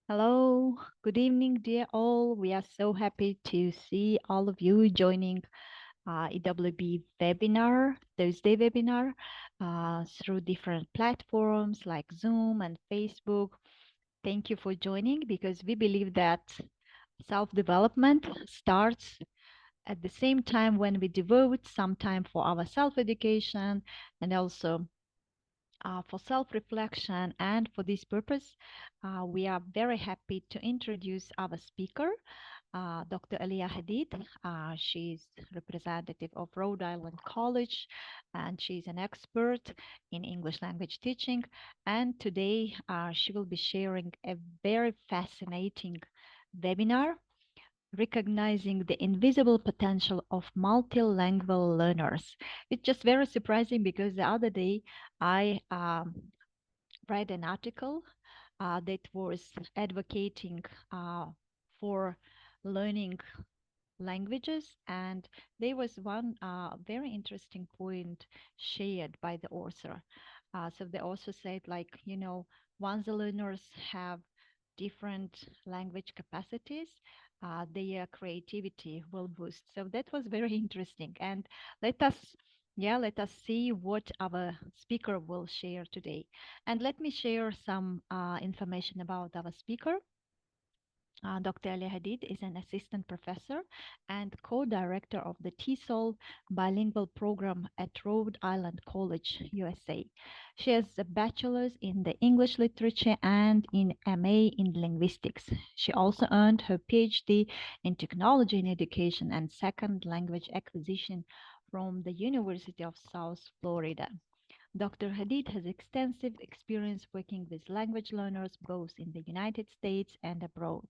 Hello, good evening, dear all. We are so happy to see all of you joining EWB webinar, Thursday webinar, through different platforms like Zoom and Facebook. Thank you for joining because we believe that self-development starts at the same time when we devote some time for our self-education and also for self-reflection. And for this purpose, we are very happy to introduce our speaker, Dr. Alia Hadid. She's representative of Rhode Island College, and she's an expert in English language teaching. And today she will be sharing a very fascinating webinar recognizing the invisible potential of multilingual learners. It's just very surprising because the other day I read an article that was advocating for learning languages, and there was one very interesting point shared by the author. So the author said, like, once the learners have different language capacities, their creativity will boost. So that was very interesting. And let us, let us see what our speaker will share today. And let me share some information about our speaker. Dr. Alia Hadid is an assistant professor and co-director of the TESOL bilingual program at Rhode Island College, USA. She has a bachelor's in the English literature and in MA in linguistics. She also earned her PhD in technology in education and second language acquisition from the University of South Florida. Dr. Hadid has extensive experience working with language learners both in the United States and abroad.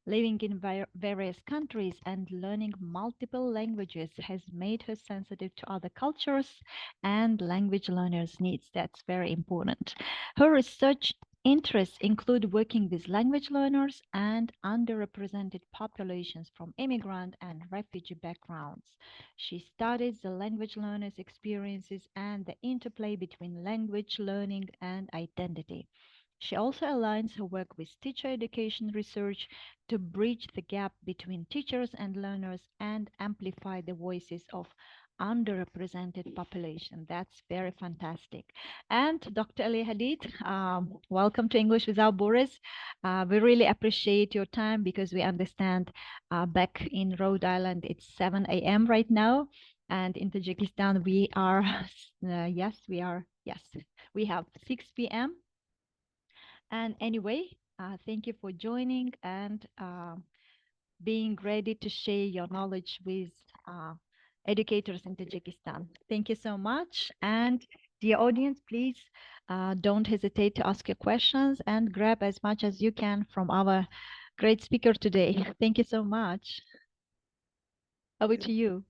Living in various countries and learning multiple languages has made her sensitive to other cultures and language learners' needs. That's very important. Her research interests include working with language learners and underrepresented populations from immigrant and refugee backgrounds. She studies the language learners' experiences and the interplay between language learning and identity. She also aligns her work with teacher education research to bridge the gap between teachers and learners and amplify the voices of underrepresented population. That's very fantastic. And Dr. Ali Hadid, welcome to English without Borders. We really appreciate your time because we understand back in Rhode Island it's 7 a.m. right now. And in Tajikistan, we are, yes, we have 6 p.m. And anyway, thank you for joining and being ready to share your knowledge with uh, educators in Tajikistan. Thank you so much. And dear audience, please don't hesitate to ask your questions and grab as much as you can from our great speaker today. Thank you so much. Over to you.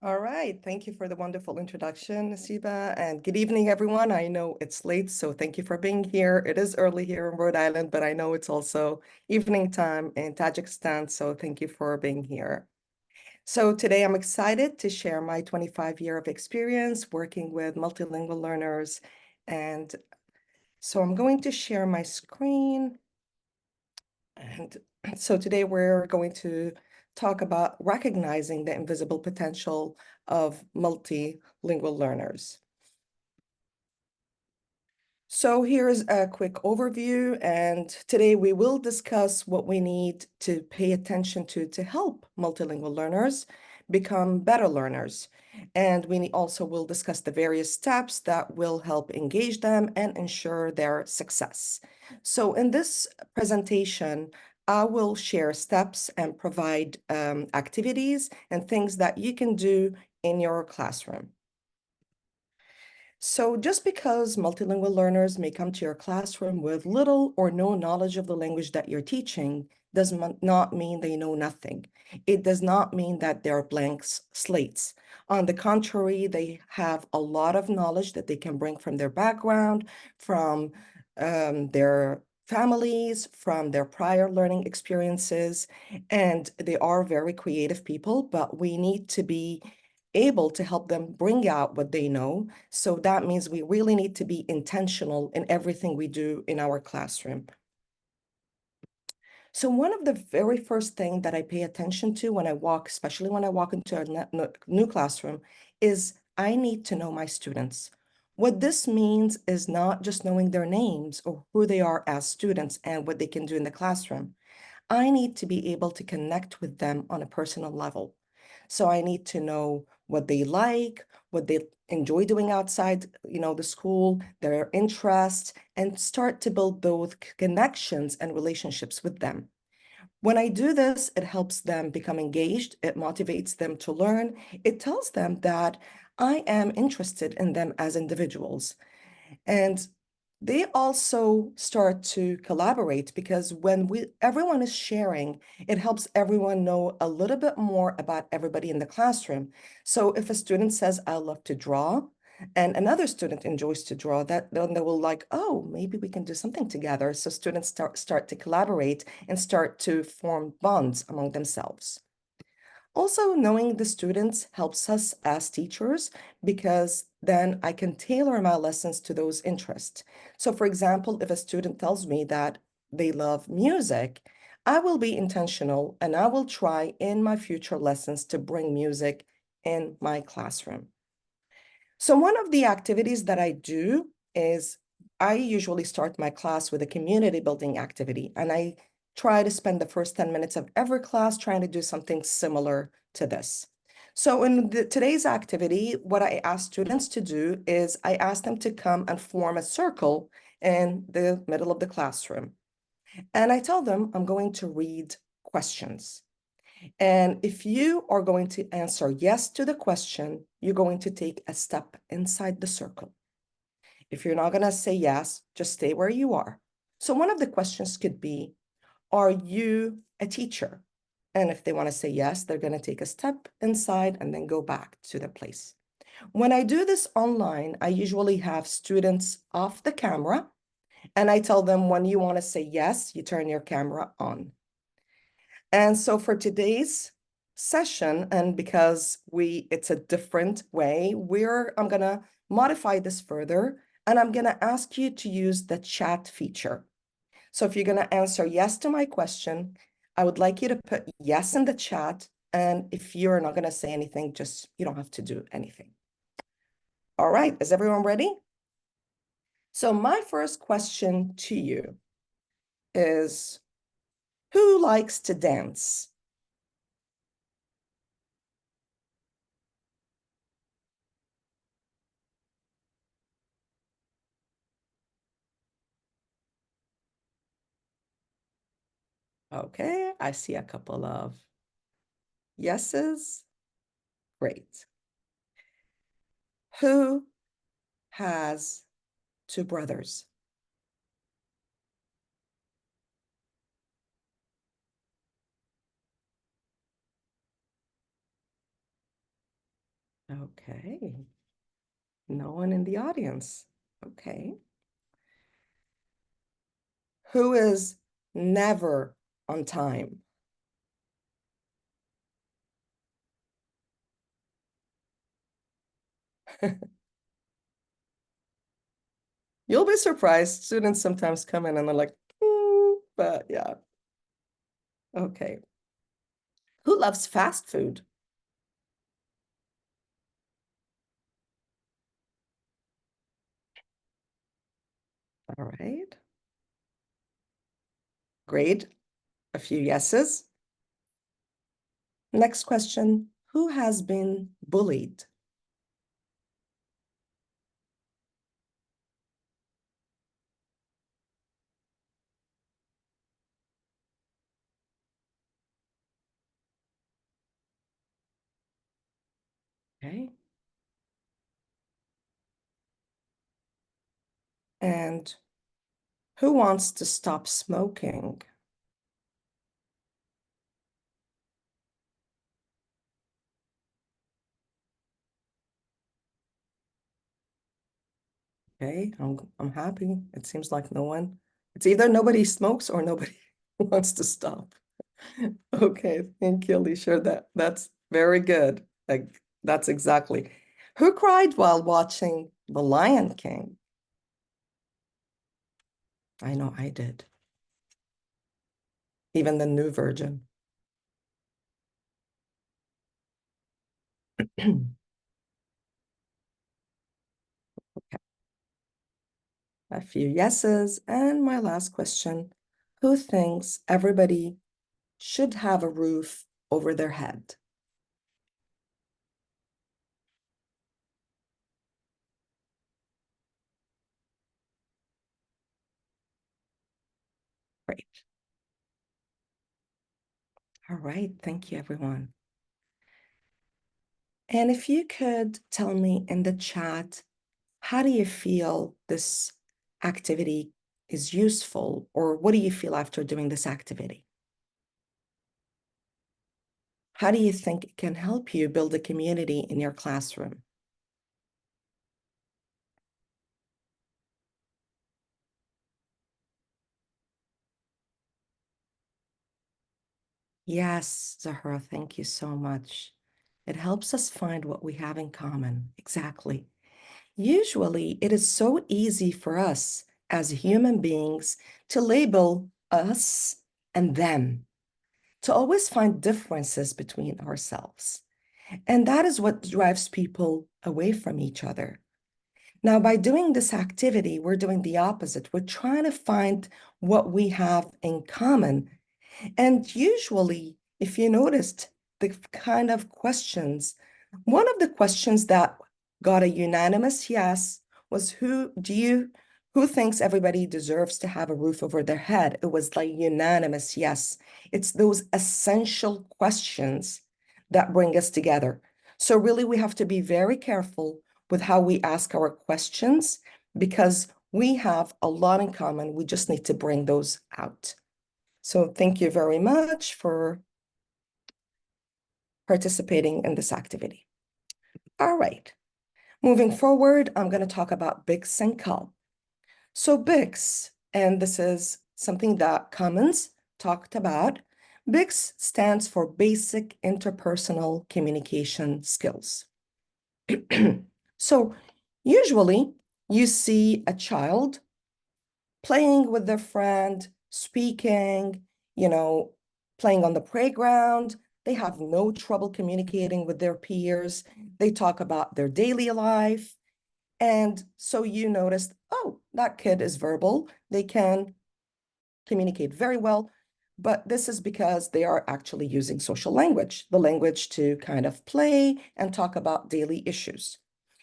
All right. Thank you for the wonderful introduction, Nasiba, and good evening, everyone. I know it's late, so thank you for being here. It is early here in Rhode Island, but I know it's also evening time in Tajikistan, so thank you for being here. So today I'm excited to share my 25-year of experience working with multilingual learners. And so I'm going to share my screen. And so today we're going to talk about recognizing the invisible potential of multilingual learners. So here's a quick overview, and today we will discuss what we need to pay attention to help multilingual learners become better learners. And we also will discuss the various steps that will help engage them and ensure their success. So in this presentation, I will share steps and provide activities and things that you can do in your classroom. So just because multilingual learners may come to your classroom with little or no knowledge of the language that you're teaching does not mean they know nothing. It does not mean that they're blank slates. On the contrary, they have a lot of knowledge that they can bring from their background, from their families, from their prior learning experiences, and they are very creative people, but we need to be able to help them bring out what they know. So that means we really need to be intentional in everything we do in our classroom. So one of the very first thing that I pay attention to when I walk, especially when I walk into a new classroom, is I need to know my students. What this means is not just knowing their names or who they are as students and what they can do in the classroom. I need to be able to connect with them on a personal level. So I need to know what they like, what they enjoy doing outside, the school, their interests, and start to build those connections and relationships with them. When I do this, it helps them become engaged. It motivates them to learn. It tells them that I am interested in them as individuals. And they also start to collaborate because when everyone is sharing, it helps everyone know a little bit more about everybody in the classroom. So if a student says, I love to draw, and another student enjoys to draw, that then they will like, oh, maybe we can do something together. So students start to collaborate and start to form bonds among themselves. Also, knowing the students helps us as teachers because then I can tailor my lessons to those interests. So, for example, if a student tells me that they love music, I will be intentional and I will try in my future lessons to bring music in my classroom. So one of the activities that I do is I usually start my class with a community building activity, and I try to spend the first 10 minutes of every class trying to do something similar to this. So in today's activity, what I ask students to do is I ask them to come and form a circle in the middle of the classroom. And I tell them I'm going to read questions. And if you are going to answer yes to the question, you're going to take a step inside the circle. If you're not going to say yes, just stay where you are. So one of the questions could be, are you a teacher? And if they want to say yes, they're going to take a step inside and then go back to the place. When I do this online, I usually have students off the camera, and I tell them when you want to say yes, you turn your camera on. And so for today's session, and because it's a different way, I'm gonna modify this further, and I'm gonna ask you to use the chat feature. So if you're gonna answer yes to my question, I would like you to put yes in the chat, and if you're not gonna say anything, you don't have to do anything. All right, is everyone ready? So my first question to you is, who likes to dance? Okay, I see a couple of yeses. Great. Who has two brothers? Okay. No one in the audience. Okay. Who is never on time? You'll be surprised. Students sometimes come in and they're like, but yeah. Okay. Who loves fast food? All right. Great. A few yeses. Next question. Who has been bullied? Okay. And who wants to stop smoking? Okay, I'm happy. It seems like no one. It's either nobody smokes or nobody wants to stop. Okay, thank you, Alicia. That's very good. Like that's exactly. Who cried while watching The Lion King? I know I did. even the new version. A few yeses. And my last question, who thinks everybody should have a roof over their head? Great. All right, thank you, everyone. And if you could tell me in the chat, how do you feel this activity is useful, or what do you feel after doing this activity? How do you think it can help you build a community in your classroom? Yes, Zahra, thank you so much. It helps us find what we have in common. Exactly. Usually, it is so easy for us as human beings to label us and them, to always find differences between ourselves. And that is what drives people away from each other. Now, by doing this activity, we're doing the opposite. We're trying to find what we have in common. And usually, if you noticed the kind of questions, one of the questions that got a unanimous yes was who thinks everybody deserves to have a roof over their head? It was like unanimous yes. It's those essential questions that bring us together. So really, we have to be very careful with how we ask our questions because we have a lot in common. We just need to bring those out. So thank you very much for participating in this activity. All right, moving forward, I'm going to talk about BICS and CAL. So BICS, and this is something that Commons talked about, BICS stands for Basic Interpersonal Communication Skills. So usually you see a child playing with their friend, speaking, playing on the playground. They have no trouble communicating with their peers. They talk about their daily life. And so you noticed, oh, that kid is verbal. They can communicate very well. But this is because they are actually using social language, the language to kind of play and talk about daily issues.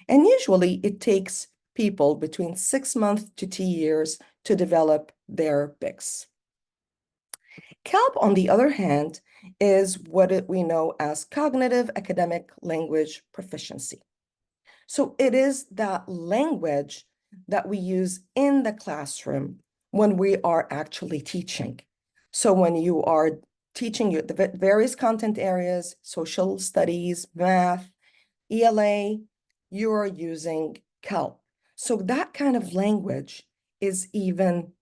And usually it takes people between 6 months to 2 years to develop their BICS. CALP, on the other hand, is what we know as cognitive academic language proficiency. So it is that language that we use in the classroom when we are actually teaching. So when you are teaching the various content areas, social studies, math, ELA, you are using CALP. So that kind of language is even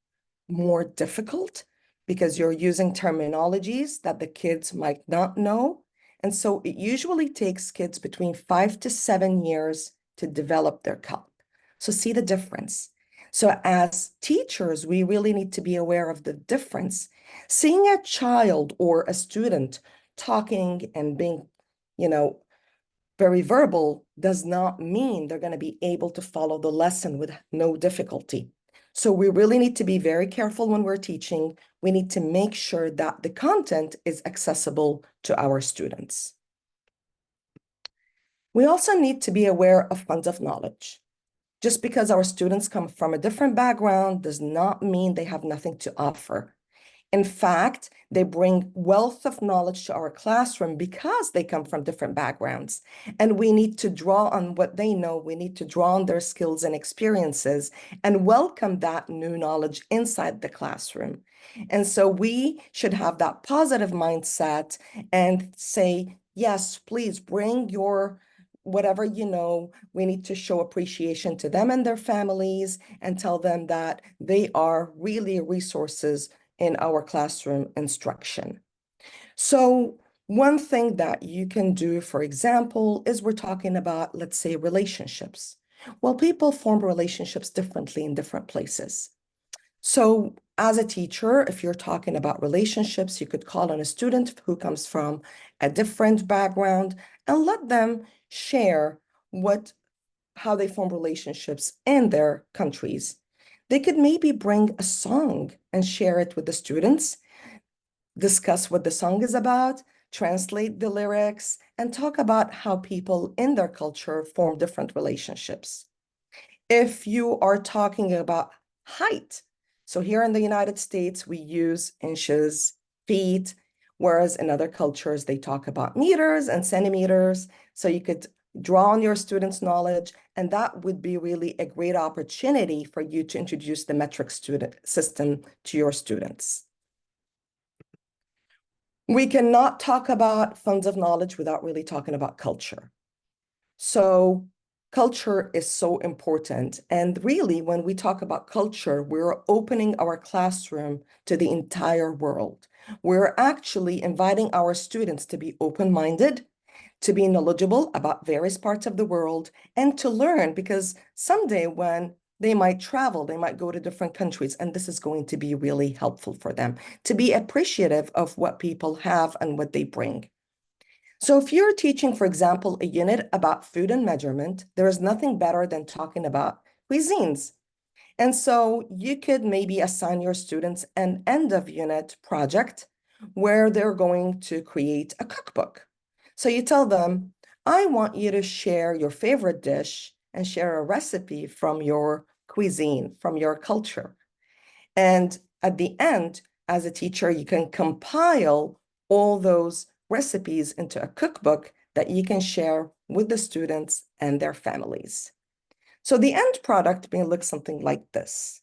more difficult because you're using terminologies that the kids might not know. And so it usually takes kids between 5 to 7 years to develop their CALP. So see the difference. So as teachers, we really need to be aware of the difference. Seeing a child or a student talking and being, very verbal does not mean they're going to be able to follow the lesson with no difficulty. So we really need to be very careful when we're teaching. We need to make sure that the content is accessible to our students. We also need to be aware of funds of knowledge. Just because our students come from a different background does not mean they have nothing to offer. In fact, they bring wealth of knowledge to our classroom because they come from different backgrounds. And we need to draw on what they know. We need to draw on their skills and experiences and welcome that new knowledge inside the classroom. And so we should have that positive mindset and say, yes, please bring your whatever you know. We need to show appreciation to them and their families and tell them that they are really resources in our classroom instruction. So one thing that you can do, for example, is we're talking about, let's say, relationships. Well, people form relationships differently in different places. So as a teacher, if you're talking about relationships, you could call on a student who comes from a different background and let them share how they form relationships in their countries. They could maybe bring a song and share it with the students, discuss what the song is about, translate the lyrics, and talk about how people in their culture form different relationships. If you are talking about height, so here in the United States, we use inches, feet, whereas in other cultures, they talk about meters and centimeters. So you could draw on your students' knowledge, and that would be really a great opportunity for you to introduce the metric student system to your students. We cannot talk about funds of knowledge without really talking about culture. So culture is so important. And really, when we talk about culture, we're opening our classroom to the entire world. We're actually inviting our students to be open-minded, to be knowledgeable about various parts of the world, and to learn, because someday when they might travel, they might go to different countries, and this is going to be really helpful for them to be appreciative of what people have and what they bring. So if you're teaching, for example, a unit about food and measurement, there is nothing better than talking about cuisines. And so you could maybe assign your students an end of unit project where they're going to create a cookbook. So you tell them, I want you to share your favorite dish and share a recipe from your cuisine, from your culture. And at the end, as a teacher, you can compile all those recipes into a cookbook that you can share with the students and their families. So the end product may look something like this.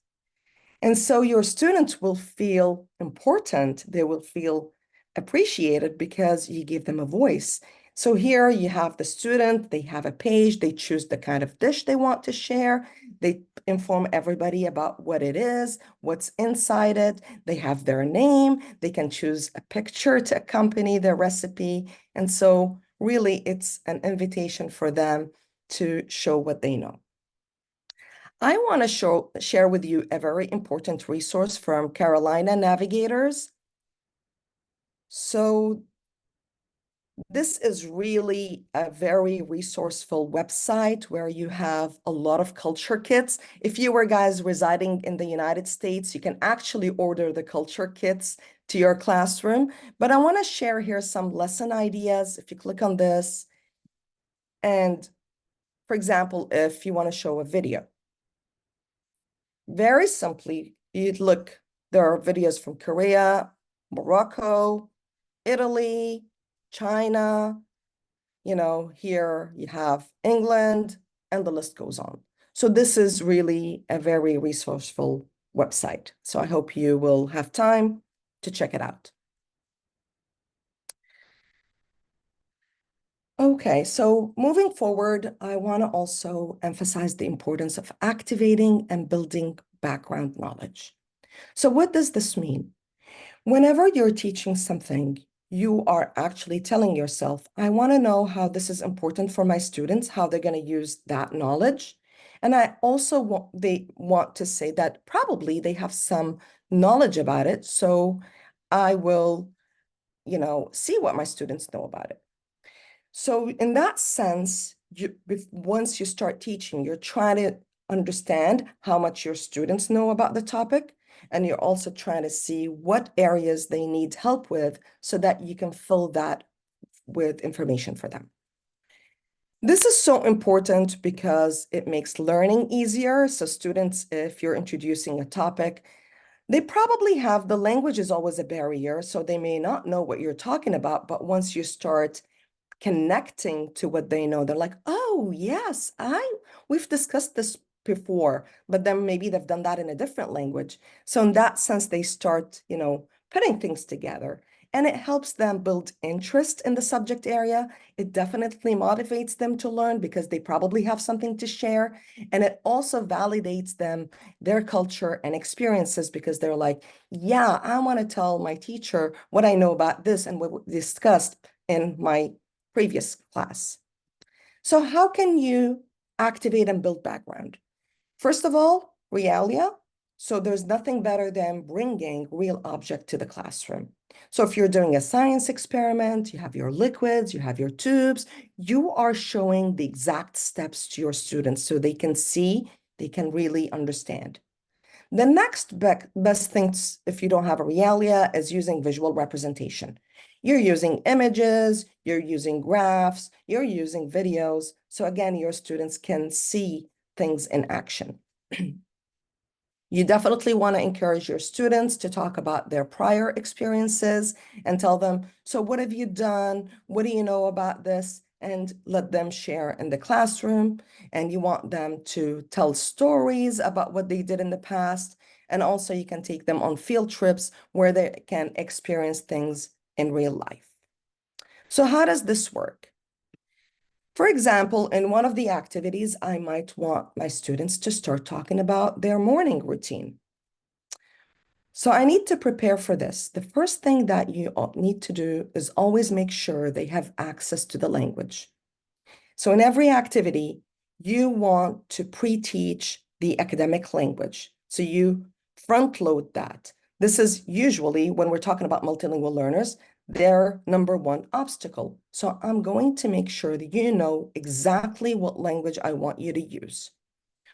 And so your students will feel important. They will feel appreciated because you give them a voice. So here you have the student, they have a page, they choose the kind of dish they want to share. They inform everybody about what it is, what's inside it. They have their name. They can choose a picture to accompany their recipe. And so really it's an invitation for them to show what they know. I want to share with you a very important resource from Carolina Navigators. So this is really a very resourceful website where you have a lot of culture kits. If you were guys residing in the United States, you can actually order the culture kits to your classroom. But I want to share here some lesson ideas. If you click on this, and for example, if you want to show a video, very simply, you'd look, there are videos from Korea, Morocco, Italy, China, here you have England, and the list goes on. So this is really a very resourceful website. So I hope you will have time to check it out. Okay, so moving forward, I want to also emphasize the importance of activating and building background knowledge. So what does this mean? Whenever you're teaching something, you are actually telling yourself, I want to know how this is important for my students, how they're going to use that knowledge. And I also they want to say that probably they have some knowledge about it. So I will, see what my students know about it. So in that sense, once you start teaching, you're trying to understand how much your students know about the topic, and you're also trying to see what areas they need help with so that you can fill that with information for them. This is so important because it makes learning easier. So students, if you're introducing a topic, they probably have, the language is always a barrier, so they may not know what you're talking about, but once you start connecting to what they know, they're like, oh yes, we've discussed this before, but then maybe they've done that in a different language. So in that sense, they start, putting things together, and it helps them build interest in the subject area. It definitely motivates them to learn because they probably have something to share. And it also validates them, their culture and experiences, because they're like, yeah, I want to tell my teacher what I know about this and what we discussed in my previous class. So how can you activate and build background? First of all, realia. So there's nothing better than bringing real object to the classroom. So if you're doing a science experiment, you have your liquids, you have your tubes, you are showing the exact steps to your students so they can see, they can really understand. The next best thing, if you don't have a realia, is using visual representation. You're using images, you're using graphs, you're using videos. So again, your students can see things in action. You definitely want to encourage your students to talk about their prior experiences and tell them, so what have you done? What do you know about this? And let them share in the classroom. And you want them to tell stories about what they did in the past. And also you can take them on field trips where they can experience things in real life. So how does this work? For example, in one of the activities, I might want my students to start talking about their morning routine. So I need to prepare for this. The first thing that you need to do is always make sure they have access to the language. So in every activity, you want to pre-teach the academic language. So you front load that. This is usually when we're talking about multilingual learners, their number one obstacle. So I'm going to make sure that you know exactly what language I want you to use.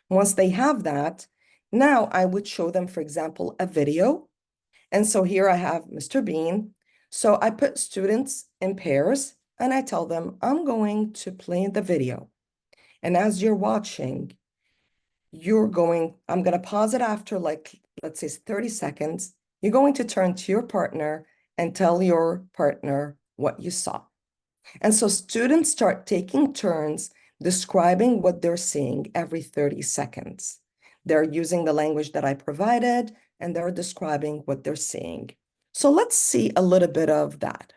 Once they have that, now I would show them, for example, a video. And so here I have Mr. Bean. So I put students in pairs and I tell them, I'm going to play the video. And as you're watching, I'm going to pause it after like, let's say 30 seconds. You're going to turn to your partner and tell your partner what you saw. And so students start taking turns describing what they're seeing every 30 seconds. They're using the language that I provided, and they're describing what they're seeing. So let's see a little bit of that.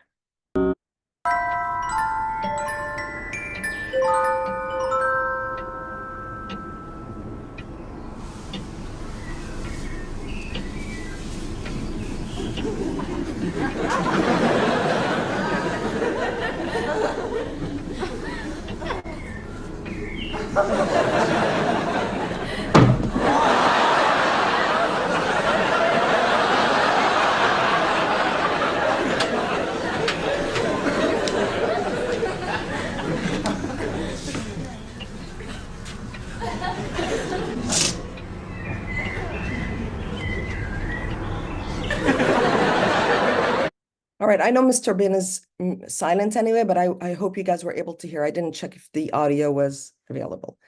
All right, I know Mr. Bin is silent anyway, but I hope you guys were able to hear. I didn't check if the audio was available.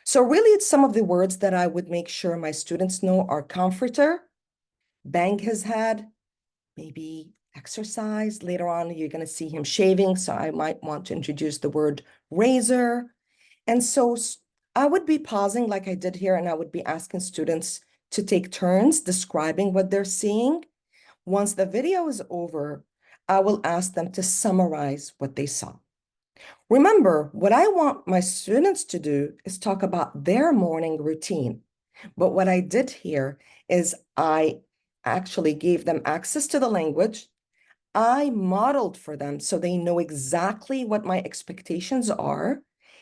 So really, it's some of the words that I would make sure my students know are comforter, bang his head, maybe exercise. Later on, you're going to see him shaving, so I might want to introduce the word razor. And so I would be pausing like I did here, and I would be asking students to take turns describing what they're seeing. Once the video is over, I will ask them to summarize what they saw. Remember, what I want my students to do is talk about their morning routine. But what I did here is I actually gave them access to the language. I modeled for them so they know exactly what my expectations are.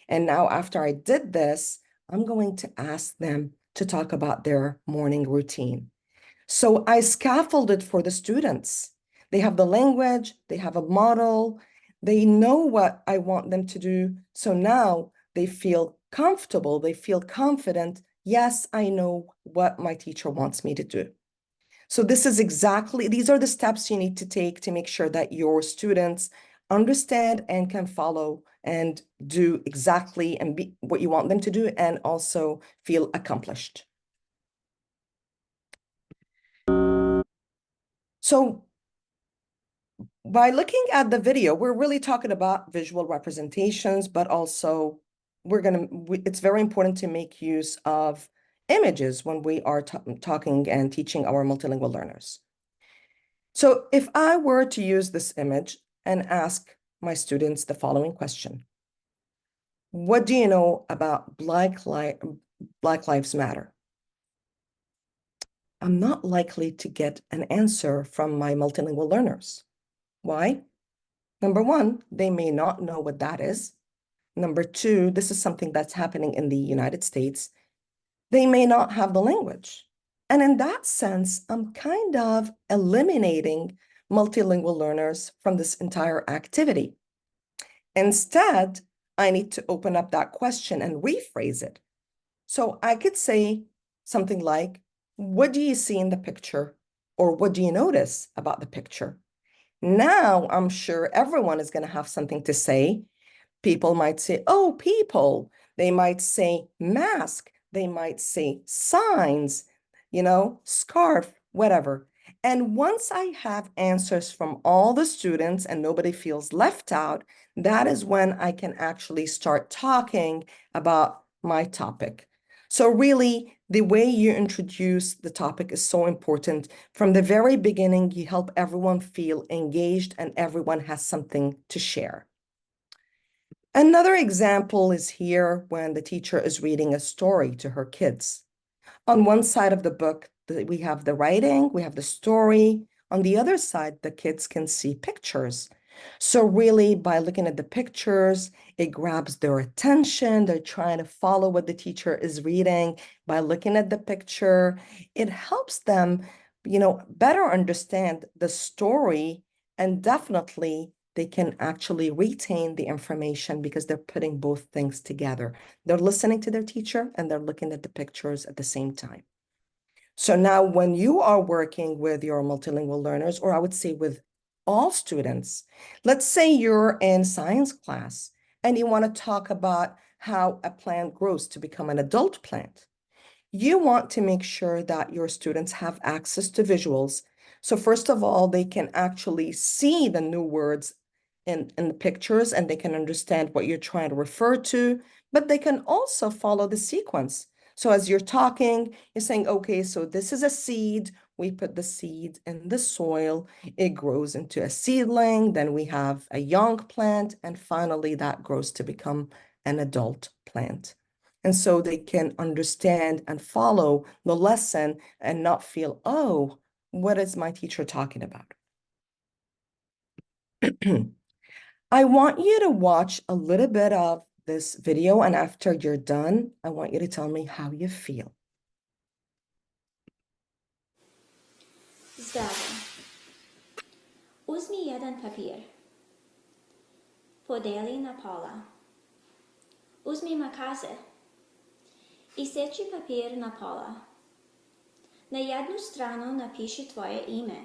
And now after I did this, I'm going to ask them to talk about their morning routine. So I scaffolded for the students. They have the language, they have a model, they know what I want them to do. So now they feel comfortable, they feel confident. Yes, I know what my teacher wants me to do. So these are the steps you need to take to make sure that your students understand and can follow and do exactly and be what you want them to do and also feel accomplished. So by looking at the video, we're really talking about visual representations, but also it's very important to make use of images when we are talking and teaching our multilingual learners. So if I were to use this image and ask my students the following question, what do you know about Black Lives Matter? I'm not likely to get an answer from my multilingual learners. Why? Number one, they may not know what that is. Number two, this is something that's happening in the United States. They may not have the language. And in that sense, I'm kind of eliminating multilingual learners from this entire activity. Instead, I need to open up that question and rephrase it. So I could say something like, what do you see in the picture? Or what do you notice about the picture? Now I'm sure everyone is going to have something to say. People might say, oh, people. They might say mask. They might say signs, scarf, whatever. And once I have answers from all the students and nobody feels left out, that is when I can actually start talking about my topic. So really, the way you introduce the topic is so important. From the very beginning, you help everyone feel engaged and everyone has something to share. Another example is here when the teacher is reading a story to her kids. On one side of the book, we have the writing, we have the story. On the other side, the kids can see pictures. So really, by looking at the pictures, it grabs their attention. They're trying to follow what the teacher is reading. By looking at the picture, it helps them, better understand the story, and definitely they can actually retain the information because they're putting both things together. They're listening to their teacher and they're looking at the pictures at the same time. So now when you are working with your multilingual learners, or I would say with all students, let's say you're in science class and you want to talk about how a plant grows to become an adult plant. You want to make sure that your students have access to visuals. So first of all, they can actually see the new words in the pictures and they can understand what you're trying to refer to, but they can also follow the sequence. So as you're talking, you're saying, okay, so this is a seed. We put the seed in the soil. It grows into a seedling. Then we have a young plant. And finally, that grows to become an adult plant. And so they can understand and follow the lesson and not feel, oh, what is my teacher talking about? I want you to watch a little bit of this video, and after you're done, I want you to tell me how you feel. Zdravo. Uzmi jedan papir. Podeli na pola. Uzmi makaze. Iseči papir na pola. Na jednu stranu napiši tvoje ime.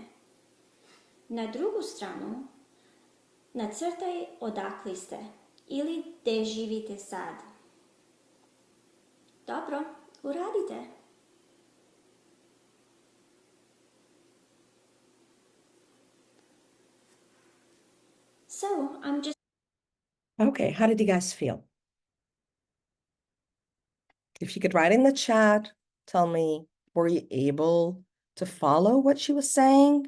Na drugu stranu nacrtaj odakle ste ili gde živite sad. Dobro, uradite. So, I'm just... Okay, how did you guys feel? If you could write in the chat, tell me, were you able to follow what she was saying?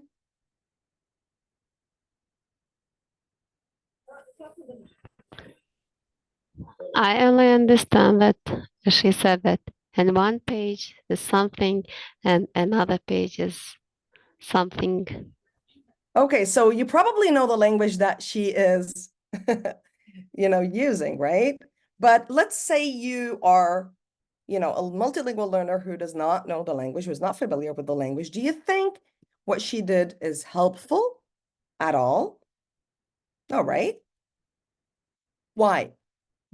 I only understand that she said that in one page is something and another page is something. Okay, so you probably know the language that she is, using, right? But let's say you are, a multilingual learner who does not know the language, who's not familiar with the language. Do you think what she did is helpful at all? No, right? Why?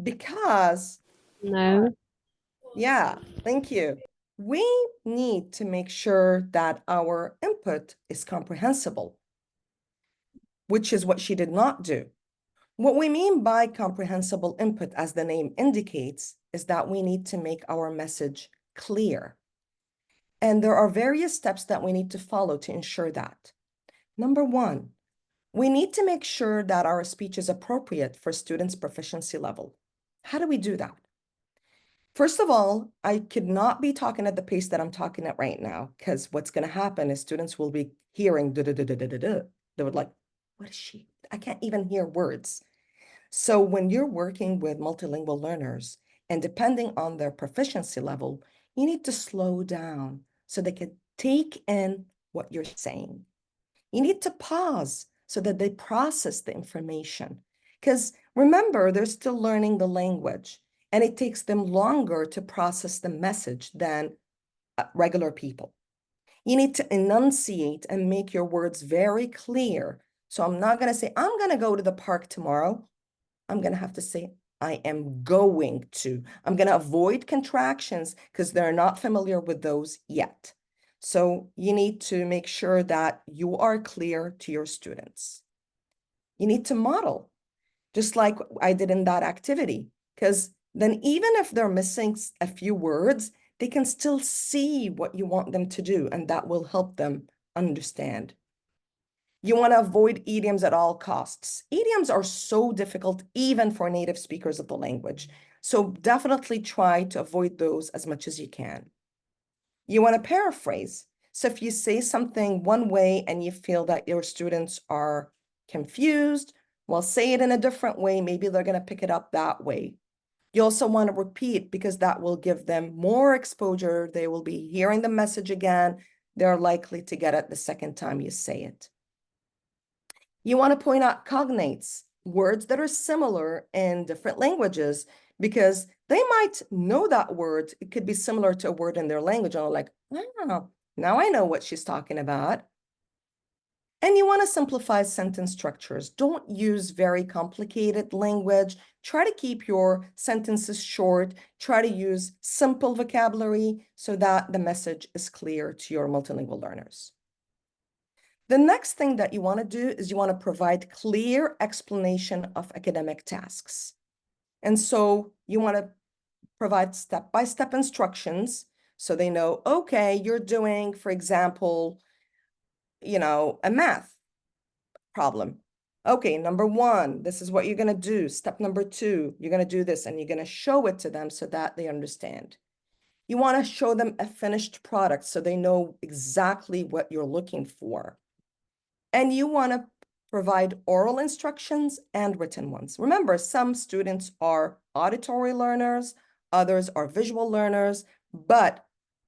Because, No. yeah, thank you. We need to make sure that our input is comprehensible, which is what she did not do. What we mean by comprehensible input, as the name indicates, is that we need to make our message clear. And there are various steps that we need to follow to ensure that. Number one, we need to make sure that our speech is appropriate for students' proficiency level. How do we do that? First of all, I could not be talking at the pace that I'm talking at right now, because what's going to happen is students will be hearing da-da-da-da-da-da. They would like, what is she? I can't even hear words. So when you're working with multilingual learners, and depending on their proficiency level, you need to slow down so they can take in what you're saying. You need to pause so that they process the information. Because remember, they're still learning the language, and it takes them longer to process the message than regular people. You need to enunciate and make your words very clear. So I'm not going to say, I'm going to go to the park tomorrow. I'm going to have to say, I am going to. I'm going to avoid contractions because they're not familiar with those yet. So you need to make sure that you are clear to your students. You need to model, just like I did in that activity, because then even if they're missing a few words, they can still see what you want them to do, and that will help them understand. You want to avoid idioms at all costs. Idioms are so difficult, even for native speakers of the language. So definitely try to avoid those as much as you can. You want to paraphrase. So if you say something one way and you feel that your students are confused, well, say it in a different way. Maybe they're going to pick it up that way. You also want to repeat because that will give them more exposure. They will be hearing the message again. They're likely to get it the second time you say it. You want to point out cognates, words that are similar in different languages, because they might know that word. It could be similar to a word in their language. And they're like, oh, now I know what she's talking about. And you want to simplify sentence structures. Don't use very complicated language. Try to keep your sentences short. Try to use simple vocabulary so that the message is clear to your multilingual learners. The next thing that you want to do is you want to provide clear explanation of academic tasks. And so you want to provide step-by-step instructions so they know, okay, you're doing, for example, a math problem. Okay, number one, this is what you're going to do. Step number two, you're going to do this, and you're going to show it to them so that they understand. You want to show them a finished product so they know exactly what you're looking for. And you want to provide oral instructions and written ones. Remember, some students are auditory learners, others are visual learners, but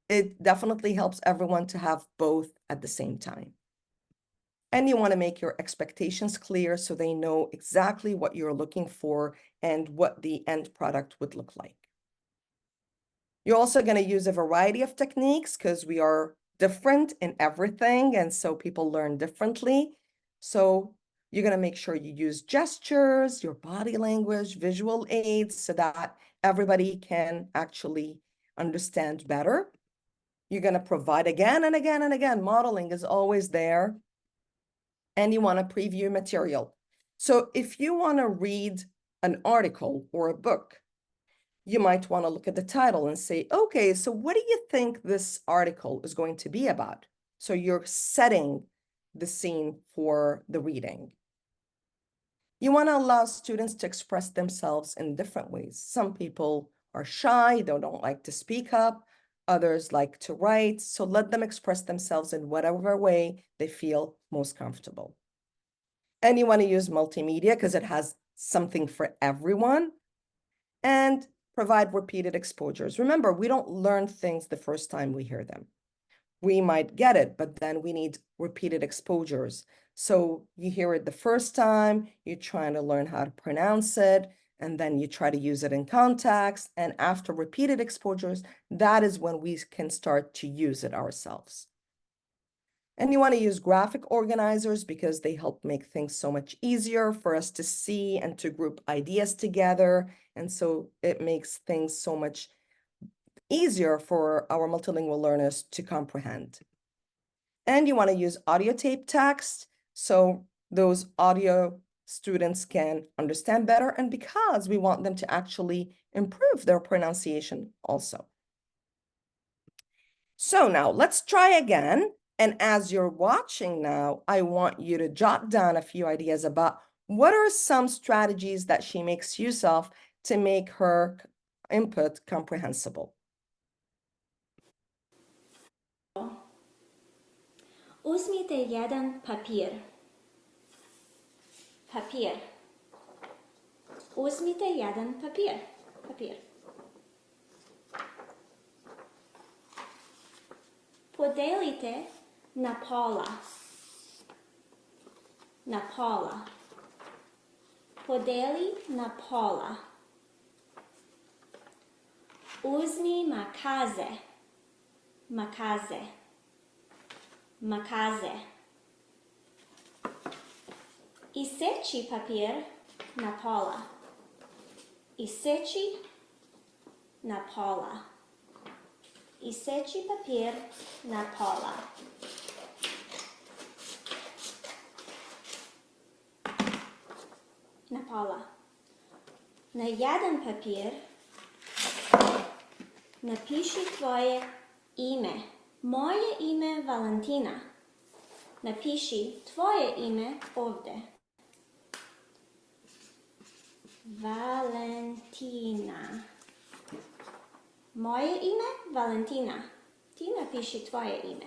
it definitely helps everyone to have both at the same time. And you want to make your expectations clear so they know exactly what you're looking for and what the end product would look like. You're also going to use a variety of techniques because we are different in everything, and so people learn differently. So you're going to make sure you use gestures, your body language, visual aids, so that everybody can actually understand better. You're going to provide again and again and again. Modeling is always there. And you want to preview material. So if you want to read an article or a book, you might want to look at the title and say, okay, so what do you think this article is going to be about? So you're setting the scene for the reading. You want to allow students to express themselves in different ways. Some people are shy, they don't like to speak up. Others like to write. So let them express themselves in whatever way they feel most comfortable. And you want to use multimedia because it has something for everyone. And provide repeated exposures. Remember, we don't learn things the first time we hear them. We might get it, but then we need repeated exposures. So you hear it the first time, you're trying to learn how to pronounce it, and then you try to use it in context. And after repeated exposures, that is when we can start to use it ourselves. And you want to use graphic organizers because they help make things so much easier for us to see and to group ideas together. And so it makes things so much easier for our multilingual learners to comprehend. And you want to use audio tape text so those audio students can understand better, and because we want them to actually improve their pronunciation also. So now let's try again. And as you're watching now, I want you to jot down a few ideas about what are some strategies that she makes use of to make her input comprehensible. Uzmite jedan papir. Papir. Uzmite jedan papir. Papir. Podelite na pola. Na pola. Podeli na pola. Uzmi makaze. Makaze. makaze. Iseći papir na pola. Iseći na pola. Iseći papir na pola. Na pola. Na jedan papir napiši tvoje ime. Moje ime Valentina. Napiši tvoje ime ovdje. Valentina. Moje ime Valentina. Ti napiši tvoje ime.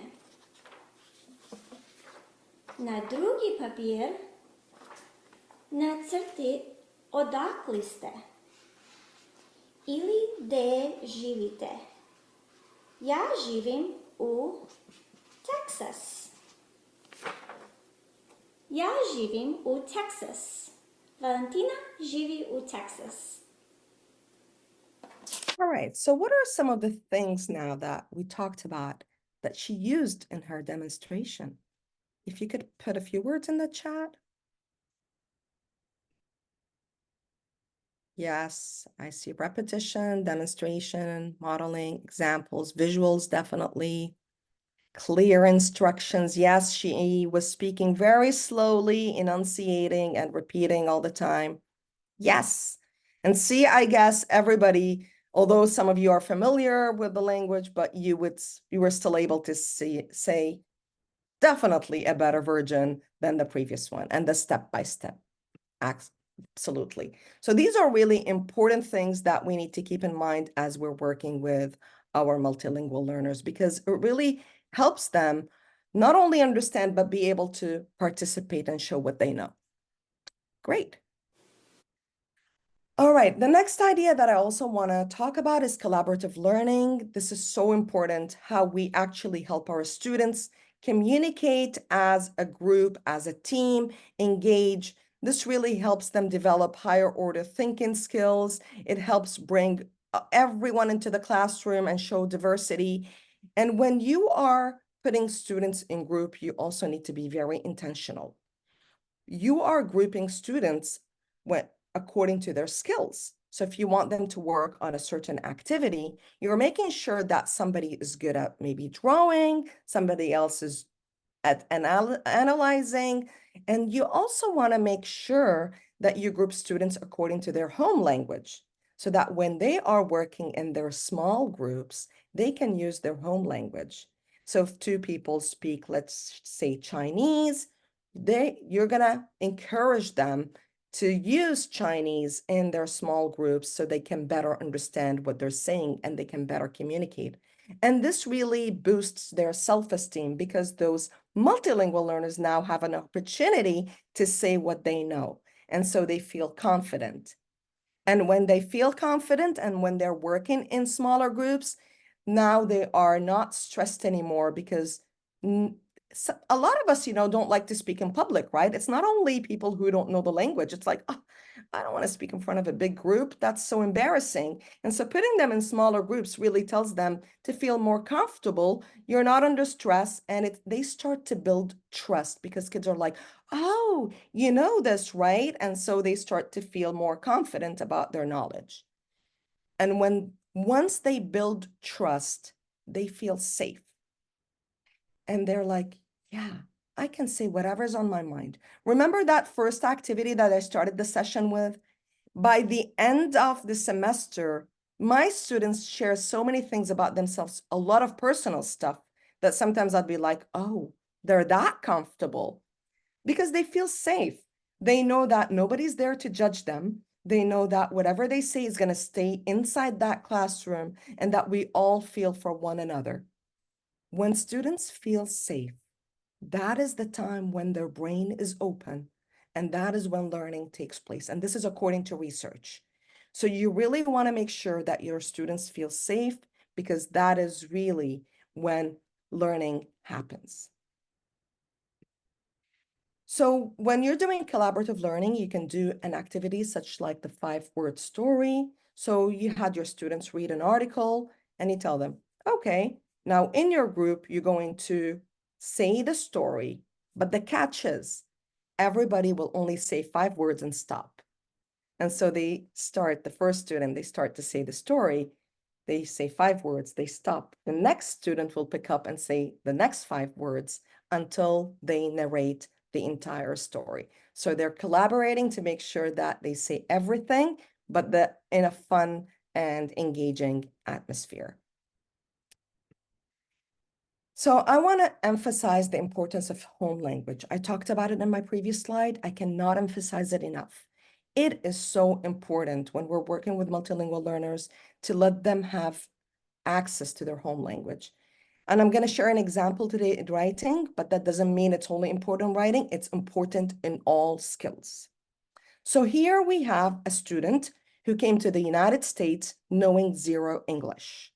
Na drugi papir nacrti odakle ste ili gdje živite. Ja živim u Texas. Ja živim u Texas. Valentina živi u Texas. All right, so what are some of the things now that we talked about that she used in her demonstration? If you could put a few words in the chat. Yes, I see repetition, demonstration, modeling, examples, visuals, definitely. Clear instructions. Yes, she was speaking very slowly, enunciating and repeating all the time. Yes. And see, I guess everybody, although some of you are familiar with the language, but you were still able to say definitely a better version than the previous one and the step-by-step. Absolutely. So these are really important things that we need to keep in mind as we're working with our multilingual learners, because it really helps them not only understand, but be able to participate and show what they know. Great. All right, the next idea that I also want to talk about is collaborative learning. This is so important, how we actually help our students communicate as a group, as a team, engage. This really helps them develop higher order thinking skills. It helps bring everyone into the classroom and show diversity. And when you are putting students in group, you also need to be very intentional. You are grouping students according to their skills. So if you want them to work on a certain activity, you're making sure that somebody is good at maybe drawing, somebody else is at analyzing, and you also want to make sure that you group students according to their home language, so that when they are working in their small groups, they can use their home language. So if two people speak, let's say Chinese, you're gonna encourage them to use Chinese in their small groups so they can better understand what they're saying and they can better communicate. And this really boosts their self-esteem, because those multilingual learners now have an opportunity to say what they know. And so they feel confident. And when they feel confident and when they're working in smaller groups, now they are not stressed anymore, because a lot of us, don't like to speak in public, right? It's not only people who don't know the language. It's like, oh, I don't want to speak in front of a big group. That's so embarrassing. And so putting them in smaller groups really tells them to feel more comfortable. You're not under stress, and they start to build trust, because kids are like, oh, you know this, right? And so they start to feel more confident about their knowledge. And once they build trust, they feel safe. And they're like, yeah, I can say whatever's on my mind. Remember that first activity that I started the session with? By the end of the semester, my students share so many things about themselves, a lot of personal stuff, that sometimes I'd be like, oh, they're that comfortable, because they feel safe. They know that nobody's there to judge them. They know that whatever they say is going to stay inside that classroom, and that we all feel for one another. When students feel safe, that is the time when their brain is open, and that is when learning takes place. And this is according to research. So you really want to make sure that your students feel safe, because that is really when learning happens. So when you're doing collaborative learning, you can do an activity such like the 5-word story. So you had your students read an article and you tell them, okay, now in your group, you're going to say the story, but the catch is everybody will only say 5 words and stop. And so they start, the first student, they start to say the story. They say 5 words, they stop. The next student will pick up and say the next 5 words until they narrate the entire story. So they're collaborating to make sure that they say everything, but in a fun and engaging atmosphere. So I want to emphasize the importance of home language. I talked about it in my previous slide. I cannot emphasize it enough. It is so important when we're working with multilingual learners to let them have access to their home language. And I'm going to share an example today in writing, but that doesn't mean it's only important in writing. It's important in all skills. So here we have a student who came to the United States knowing 0 English.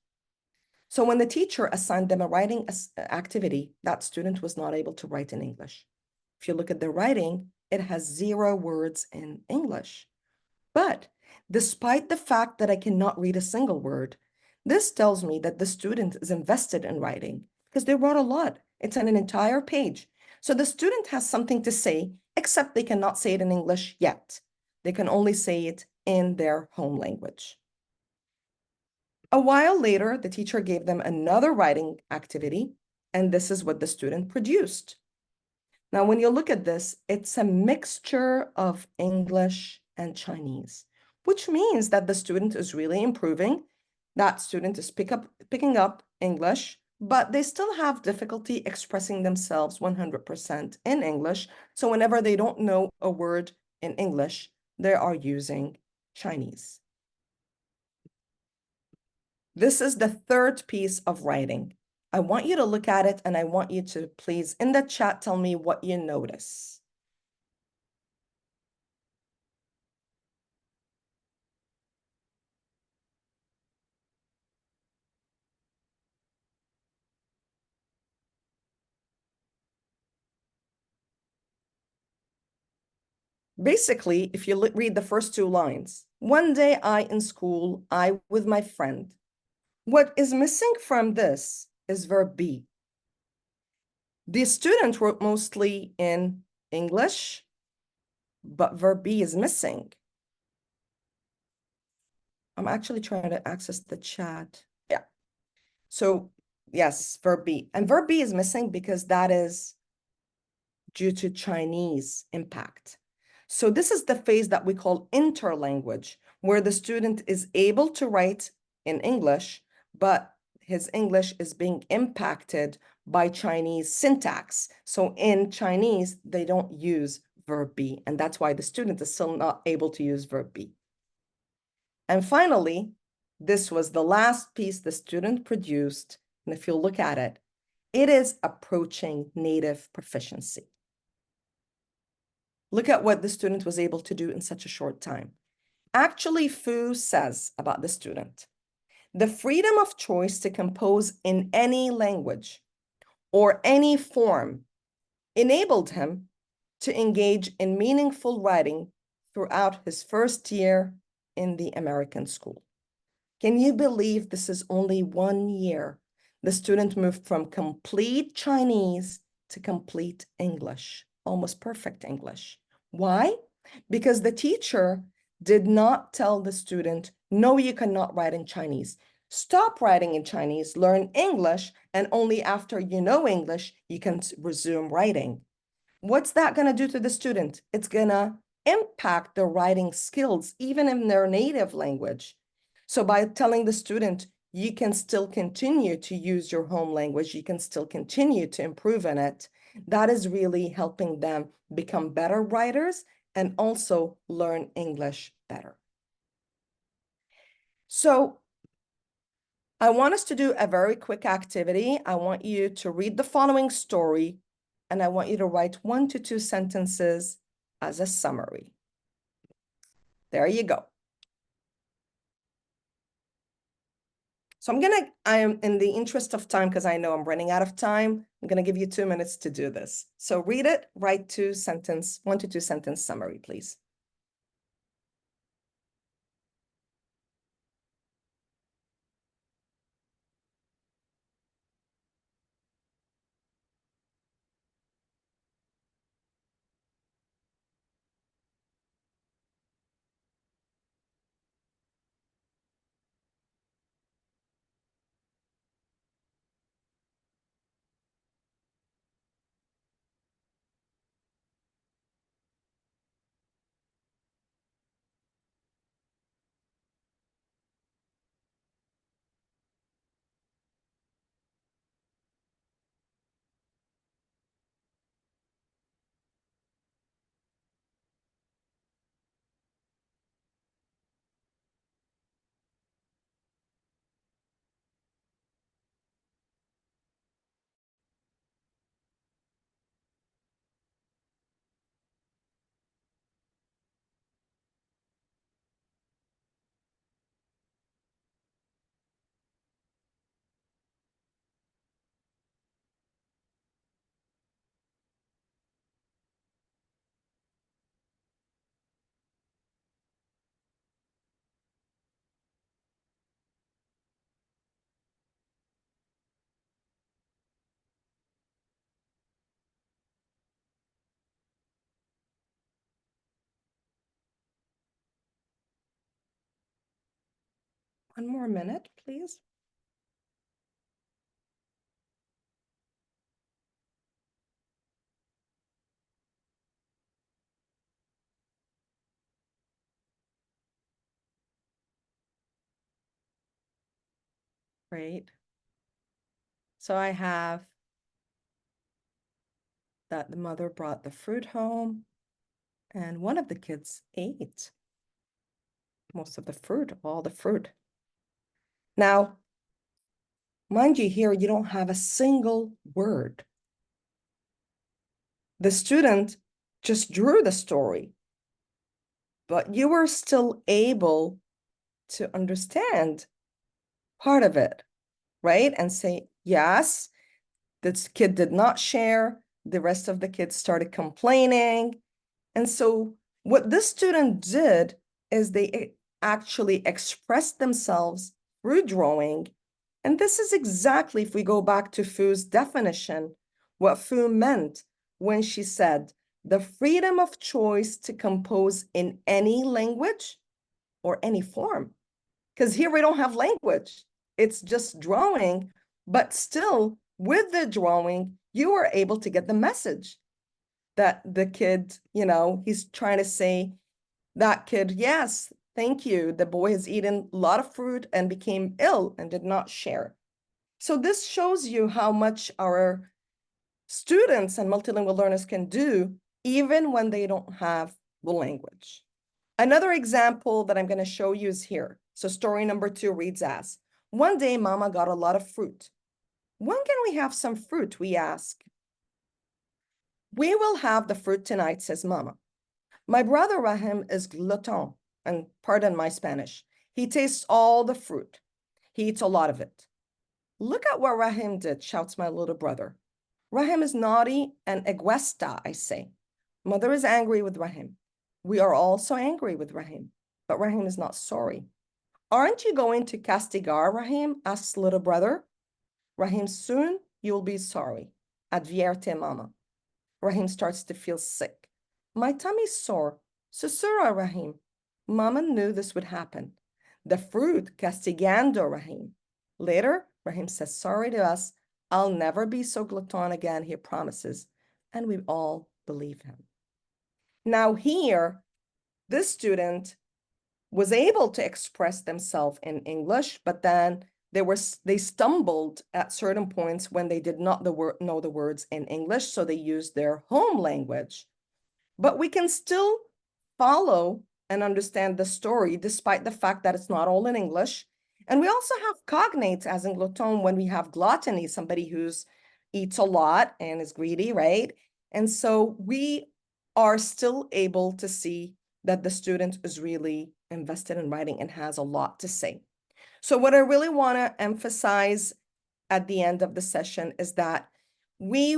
So when the teacher assigned them a writing activity, that student was not able to write in English. If you look at the writing, it has 0 words in English. But despite the fact that I cannot read a single word, this tells me that the student is invested in writing because they wrote a lot. It's on an entire page. So the student has something to say, except they cannot say it in English yet. They can only say it in their home language. A while later, the teacher gave them another writing activity, and this is what the student produced. Now, when you look at this, it's a mixture of English and Chinese, which means that the student is really improving. That student is picking up English, but they still have difficulty expressing themselves 100% in English. So whenever they don't know a word in English, they are using Chinese. This is the third piece of writing. I want you to look at it and I want you to please, in the chat, tell me what you notice. Basically, if you read the first 2 lines, one day I in school, I with my friend. What is missing from this is verb be. The student wrote mostly in English, but verb be is missing. I'm actually trying to access the chat. Yeah. So yes, verb be. And verb be is missing because that is due to Chinese impact. So this is the phase that we call interlanguage, where the student is able to write in English, but his English is being impacted by Chinese syntax. So in Chinese, they don't use verb be, and that's why the student is still not able to use verb be. And finally, this was the last piece the student produced, and if you look at it, it is approaching native proficiency. Look at what the student was able to do in such a short time. Actually, Fu says about the student, the freedom of choice to compose in any language or any form enabled him to engage in meaningful writing throughout his first year in the American school. Can you believe this is only 1 year? The student moved from complete Chinese to complete English, almost perfect English. Why? Because the teacher did not tell the student, no, you cannot write in Chinese. Stop writing in Chinese, learn English, and only after you know English, you can resume writing. What's that going to do to the student? It's going to impact their writing skills, even in their native language. So by telling the student, you can still continue to use your home language, you can still continue to improve in it, that is really helping them become better writers and also learn English better. So I want us to do a very quick activity. I want you to read the following story, and I want you to write 1 to 2 sentences as a summary. There you go. So I am in the interest of time, because I know I'm running out of time, I'm gonna give you 2 minutes to do this. So read it, write 1 to 2 sentence summary, please. One more minute, please. Great. So I have that the mother brought the fruit home and one of the kids ate most of the fruit, all the fruit. Now, mind you, here you don't have a single word. The student just drew the story, but you were still able to understand part of it, right? And say, yes, this kid did not share. The rest of the kids started complaining. And so what this student did is they actually expressed themselves through drawing. And this is exactly, if we go back to Fu's definition, what Fu meant when she said, the freedom of choice to compose in any language or any form. Because here we don't have language. It's just drawing, but still with the drawing, you were able to get the message that the kid, he's trying to say, that kid, yes, thank you. The boy has eaten a lot of fruit and became ill and did not share. So this shows you how much our students and multilingual learners can do even when they don't have the language. Another example that I'm going to show you is here. So story number 2 reads as, one day mama got a lot of fruit. When can we have some fruit? We ask. We will have the fruit tonight, says mama. My brother Rahim is glutton, and pardon my Spanish. He tastes all the fruit. He eats a lot of it. Look at what Rahim did, shouts my little brother. Rahim is naughty and egoista, I say. Mother is angry with Rahim. We are also angry with Rahim, but Rahim is not sorry. Aren't you going to castigar Rahim? Asks little brother. Rahim, soon you'll be sorry. Advierte mama. Rahim starts to feel sick. My tummy's sore. Susura, Rahim. Mama knew this would happen. The fruit castigando Rahim. Later, Rahim says sorry to us. I'll never be so glutton again, he promises. And we all believe him. Now here, this student was able to express themselves in English, but then they stumbled at certain points when they did not know the words in English, so they used their home language. But we can still follow and understand the story despite the fact that it's not all in English. And we also have cognates as in glutton when we have gluttony, somebody who's eats a lot and is greedy, right? And so we are still able to see that the student is really invested in writing and has a lot to say. So what I really want to emphasize at the end of the session is that we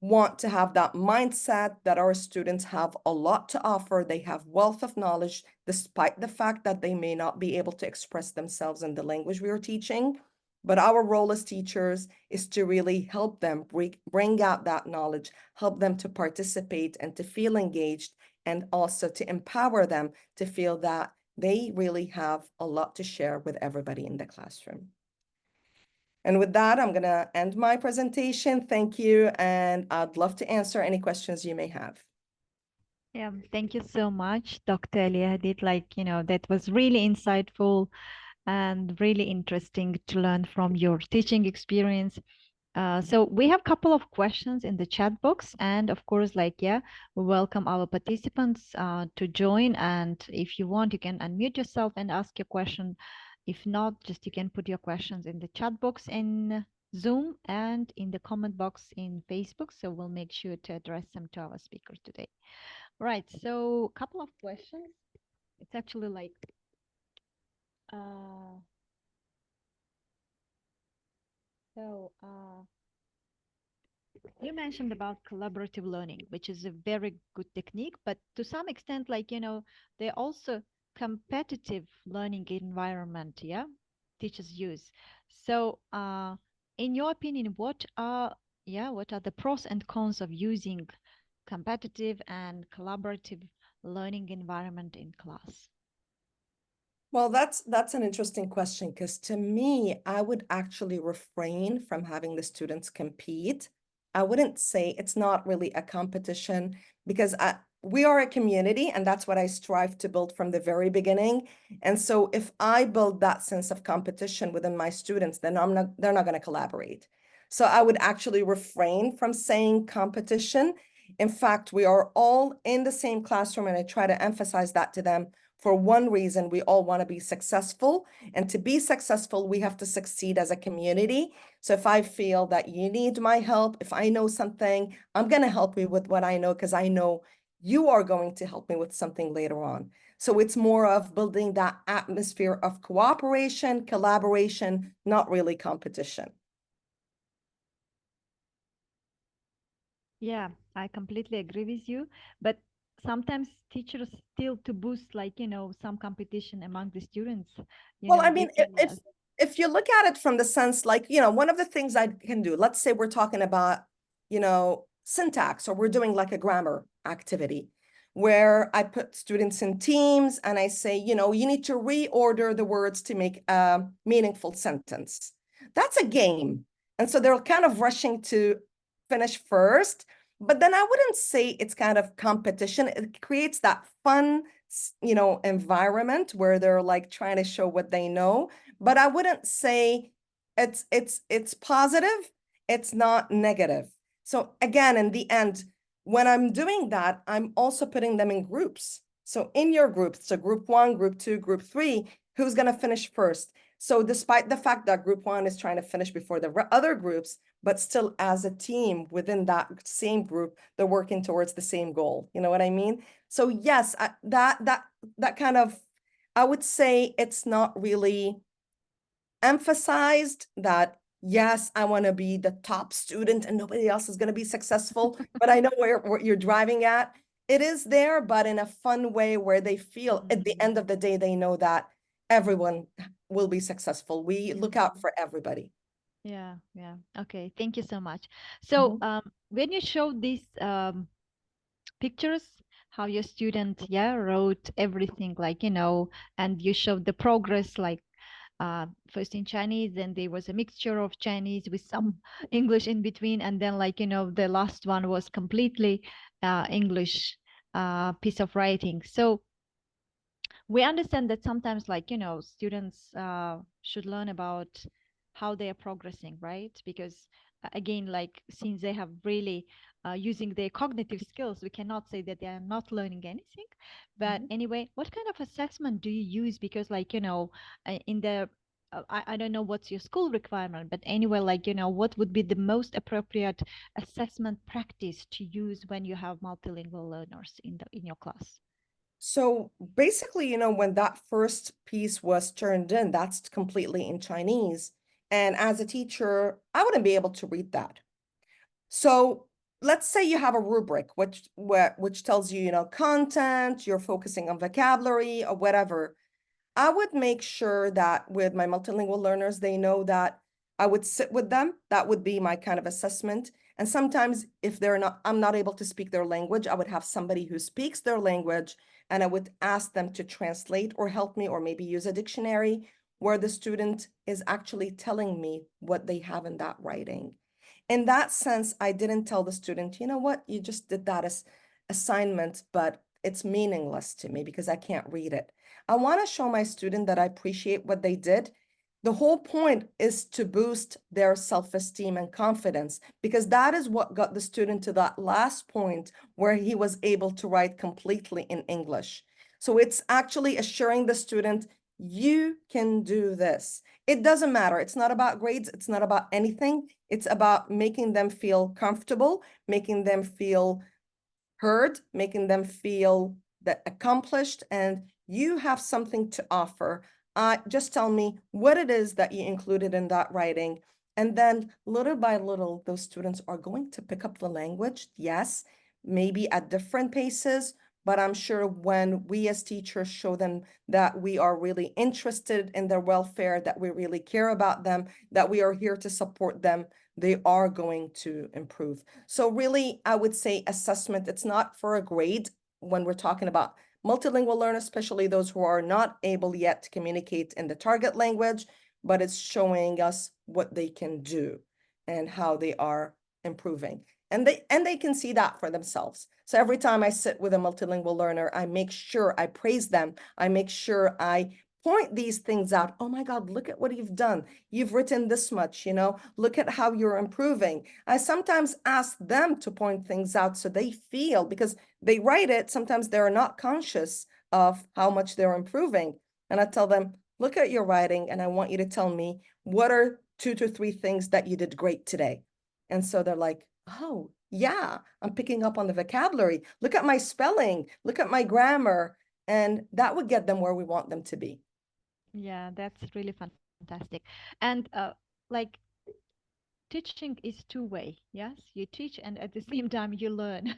want to have that mindset that our students have a lot to offer. They have wealth of knowledge, despite the fact that they may not be able to express themselves in the language we are teaching. But our role as teachers is to really help them bring out that knowledge, help them to participate and to feel engaged, and also to empower them to feel that they really have a lot to share with everybody in the classroom. And with that, I'm going to end my presentation. Thank you. And I'd love to answer any questions you may have. Yeah, thank you so much, Dr. Alia Hadid. That was really insightful and really interesting to learn from your teaching experience. So we have a couple of questions in the chat box, and of course, we welcome our participants to join. And if you want, you can unmute yourself and ask your question. If not, just you can put your questions in the chat box in Zoom and in the comment box in Facebook. So we'll make sure to address them to our speakers today. Right. So a couple of questions. It's actually uh, so. You mentioned about collaborative learning, which is a very good technique, but to some extent, they're also competitive learning environment, yeah, teachers use. So, in your opinion, what are the pros and cons of using competitive and collaborative learning environment in class? Well, that's an interesting question because to me, I would actually refrain from having the students compete. I wouldn't say it's not really a competition because we are a community and that's what I strive to build from the very beginning. And so if I build that sense of competition within my students, then they're not going to collaborate. So I would actually refrain from saying competition. In fact, we are all in the same classroom and I try to emphasize that to them for one reason, we all want to be successful. And to be successful, we have to succeed as a community. So if I feel that you need my help, if I know something, I'm going to help you with what I know because I know you are going to help me with something later on. So it's more of building that atmosphere of cooperation, collaboration, not really competition. Yeah, I completely agree with you. But sometimes teachers still to boost, like, some competition among the students, Well, I they mean, feel as, if you look at it from the sense like, one of the things I can do, let's say we're talking about, syntax, or we're doing like a grammar activity where I put students in teams and I say, you need to reorder the words to make a meaningful sentence. That's a game. And so they're kind of rushing to finish first, but then I wouldn't say it's kind of competition. It creates that fun, environment where they're like trying to show what they know, but I wouldn't say it's positive, it's not negative. So again, in the end, when I'm doing that, I'm also putting them in groups. So in your group, so group 1, group 2, group 3, who's going to finish first? So despite the fact that group 1 is trying to finish before the other groups, but still as a team within that same group, they're working towards the same goal. You know what I mean? So yes, that kind of, I would say it's not really emphasized that, yes, I want to be the top student and nobody else is going to be successful, but I know where you're driving at. It is there, but in a fun way where they feel at the end of the day, they know that everyone will be successful. We look out for everybody. yeah, yeah. Okay, thank you so much. So, when you show these pictures, how your student, yeah, wrote everything, like, and you showed the progress, like, first in Chinese, then there was a mixture of Chinese with some English in between, and then, like, the last one was completely English piece of writing. So we understand that sometimes, like, students should learn about how they are progressing, right? Because again, like, since they have really using their cognitive skills, we cannot say that they are not learning anything. But anyway, what kind of assessment do you use? Because, like, in the I don't know what's your school requirement, but anyway, like, what would be the most appropriate assessment practice to use when you have multilingual learners in your class? So basically, when that first piece was turned in, that's completely in Chinese. And as a teacher, I wouldn't be able to read that. So let's say you have a rubric, which tells you, content, you're focusing on vocabulary or whatever. I would make sure that with my multilingual learners, they know that I would sit with them. That would be my kind of assessment. And sometimes if I'm not able to speak their language, I would have somebody who speaks their language and I would ask them to translate or help me, or maybe use a dictionary where the student is actually telling me what they have in that writing. In that sense, I didn't tell the student, you know what, you just did that as assignment, but it's meaningless to me because I can't read it. I want to show my student that I appreciate what they did. The whole point is to boost their self-esteem and confidence, because that is what got the student to that last point where he was able to write completely in English. So it's actually assuring the student, you can do this. It doesn't matter. It's not about grades. It's not about anything. It's about making them feel comfortable, making them feel heard, making them feel that accomplished, and you have something to offer. Just tell me what it is that you included in that writing. And then little by little, those students are going to pick up the language. Yes, maybe at different paces, but I'm sure when we as teachers show them that we are really interested in their welfare, that we really care about them, that we are here to support them, they are going to improve. So really, I would say assessment, it's not for a grade when we're talking about multilingual learners, especially those who are not able yet to communicate in the target language, but it's showing us what they can do and how they are improving. And they can see that for themselves. So every time I sit with a multilingual learner, I make sure I praise them. I make sure I point these things out. Oh my God, look at what you've done. You've written this much, look at how you're improving. I sometimes ask them to point things out so they feel, because they write it, sometimes they're not conscious of how much they're improving. And I tell them, look at your writing, and I want you to tell me what are 2 to 3 things that you did great today. And so they're like, oh, yeah, I'm picking up on the vocabulary. Look at my spelling, look at my grammar. And that would get them where we want them to be. Yeah, that's really fantastic. And like teaching is two-way. Yes, you teach and at the same time you learn.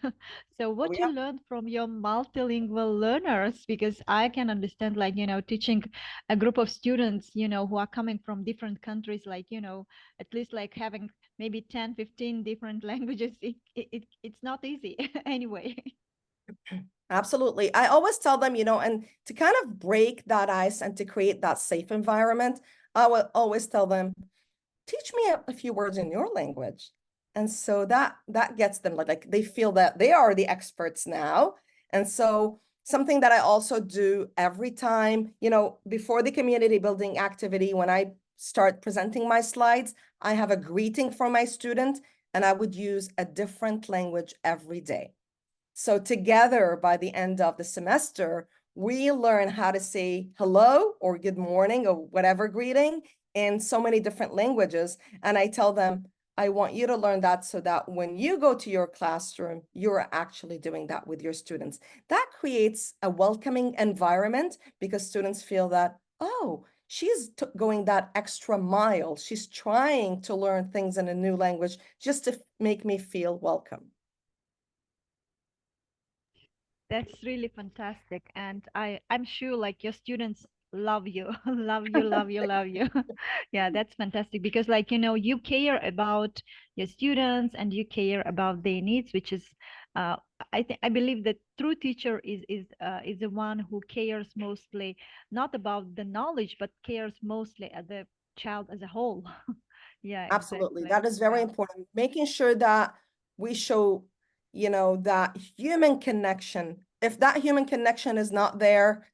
So Oh, what you yeah. learn from your multilingual learners, because I can understand, like, teaching a group of students, who are coming from different countries, like, at least like having maybe 10, 15 different languages. It's not easy anyway. Absolutely. I always tell them, and to kind of break that ice and to create that safe environment, I will always tell them, teach me a few words in your language. And so that gets them like they feel that they are the experts now. And so something that I also do every time, before the community building activity, when I start presenting my slides, I have a greeting for my student, and I would use a different language every day. So together, by the end of the semester, we learn how to say hello or good morning or whatever greeting in so many different languages. And I tell them, I want you to learn that so that when you go to your classroom, you're actually doing that with your students. That creates a welcoming environment because students feel that, oh, she's going that extra mile. She's trying to learn things in a new language just to make me feel welcome. That's really fantastic. And I'm sure like your students love you, love you, love you, love you. Yeah, that's fantastic because like, you care about your students and you care about their needs, which is uh I believe that true teacher is the one who cares mostly not about the knowledge, but cares mostly at the child as a whole. Yeah, Absolutely. exactly. That is very Yeah. important. Making sure that we show, that human connection. If that human connection is not there,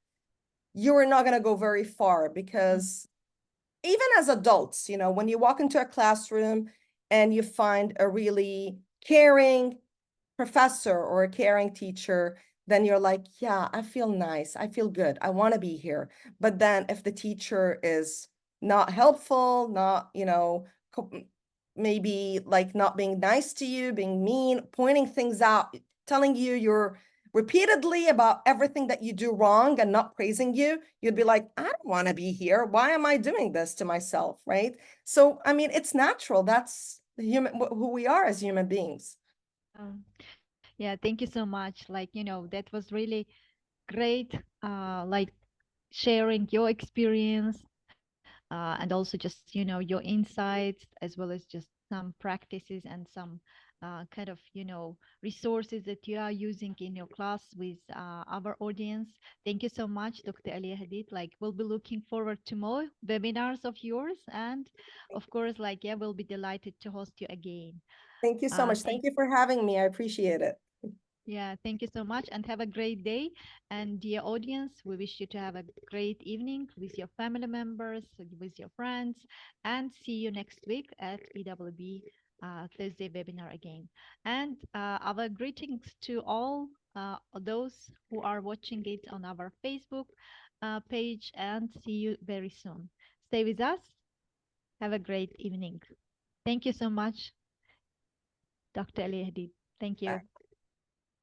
you are not going to go very far Mm. because even as adults, when you walk into a classroom and you find a really caring professor or a caring teacher, then you're like, yeah, I feel nice. I feel good. I want to be here. But then if the teacher is not helpful, not, maybe like not being nice to you, being mean, pointing things out, telling you you're repeatedly about everything that you do wrong and not praising you, you'd be like, I don't want to be here. Why am I doing this to myself? Right. So, I mean, it's natural. That's who we are as human beings. Yeah, thank you so much. Like, that was really great. Like sharing your experience, and also just, your insights, as well as just some practices and some kind of, resources that you are using in your class with our audience. Thank you so much, Dr. Alia Hadid. Like, we'll be looking forward to more webinars of yours. And of course, like, yeah, we'll be delighted to host you again. Thank you so much. Thank Thank you for having me. I appreciate it. Yeah, thank you so much and have a great day. And dear audience, we wish you to have a great evening with your family members, with your friends, and see you next week at EWB Thursday webinar again. And our greetings to all those who are watching it on our Facebook page, and see you very soon. Stay with us. Have a great evening. Thank you so much, Dr. Ali Hadid. Thank you. Bye.